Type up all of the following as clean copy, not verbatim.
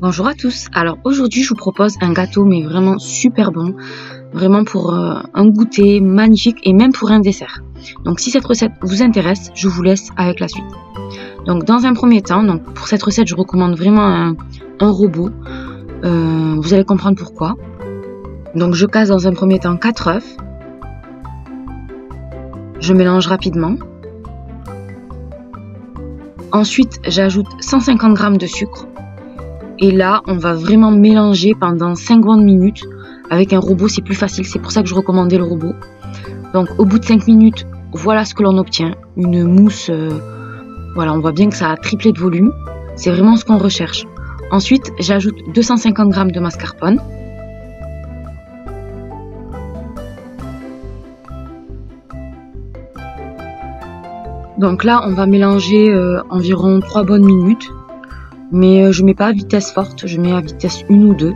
Bonjour à tous, alors aujourd'hui je vous propose un gâteau mais vraiment super bon, vraiment pour un goûter magnifique et même pour un dessert. Donc si cette recette vous intéresse, je vous laisse avec la suite. Donc dans un premier temps, donc pour cette recette je recommande vraiment un robot, vous allez comprendre pourquoi. Donc je casse dans un premier temps 4 œufs, je mélange rapidement. Ensuite j'ajoute 150 g de sucre. Et là, on va vraiment mélanger pendant 50 minutes. Avec un robot, c'est plus facile. C'est pour ça que je recommandais le robot. Donc, au bout de 5 minutes, voilà ce que l'on obtient. Une mousse, voilà, on voit bien que ça a triplé de volume. C'est vraiment ce qu'on recherche. Ensuite, j'ajoute 250 g de mascarpone. Donc là, on va mélanger environ 3 bonnes minutes. Mais je mets pas à vitesse forte, je mets à vitesse 1 ou 2.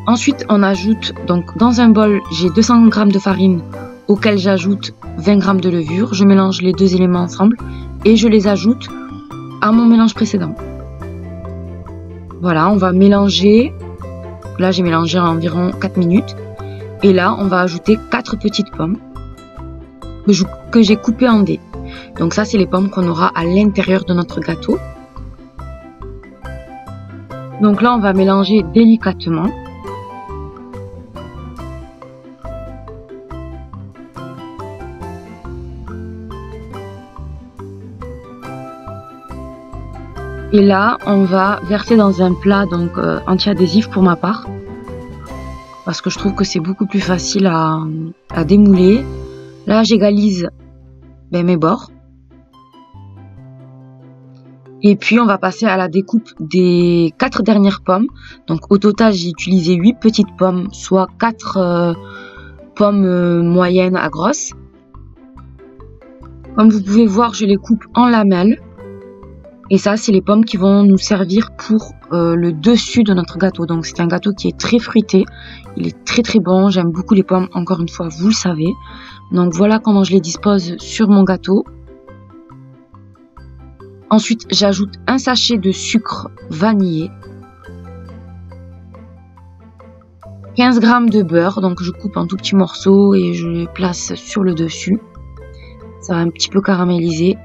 Ensuite, on ajoute, donc dans un bol, j'ai 200 g de farine auquel j'ajoute 20 g de levure. Je mélange les deux éléments ensemble et je les ajoute à mon mélange précédent. Voilà, on va mélanger. Là, j'ai mélangé environ 4 minutes. Et là, on va ajouter 4 petites pommes que j'ai coupées en dés. Donc ça, c'est les pommes qu'on aura à l'intérieur de notre gâteau. Donc là, on va mélanger délicatement. Et là, on va verser dans un plat donc anti-adhésif pour ma part. Parce que je trouve que c'est beaucoup plus facile à démouler. Là, j'égalise mes bords. Et puis on va passer à la découpe des 4 dernières pommes. Donc au total j'ai utilisé 8 petites pommes, soit 4 pommes moyennes à grosses. Comme vous pouvez voir, je les coupe en lamelles. Et ça, c'est les pommes qui vont nous servir pour le dessus de notre gâteau. Donc c'est un gâteau qui est très fruité, il est très très bon, j'aime beaucoup les pommes, encore une fois, vous le savez. Donc voilà comment je les dispose sur mon gâteau. Ensuite, j'ajoute un sachet de sucre vanillé, 15 g de beurre, donc je coupe en tout petits morceaux et je les place sur le dessus. Ça va un petit peu caraméliser.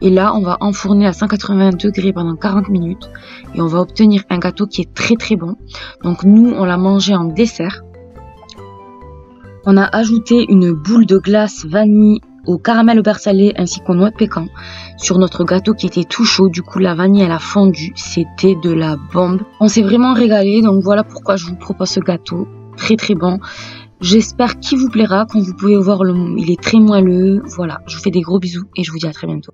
Et là, on va enfourner à 180 degrés pendant 40 minutes et on va obtenir un gâteau qui est très très bon. Donc nous, on l'a mangé en dessert. On a ajouté une boule de glace vanille au caramel au beurre salé ainsi qu'aux noix de pécan sur notre gâteau qui était tout chaud. Du coup, la vanille elle a fondu, c'était de la bombe. On s'est vraiment régalé, donc voilà pourquoi je vous propose ce gâteau très très bon. J'espère qu'il vous plaira. Comme vous pouvez voir, il est très moelleux. Voilà, je vous fais des gros bisous et je vous dis à très bientôt.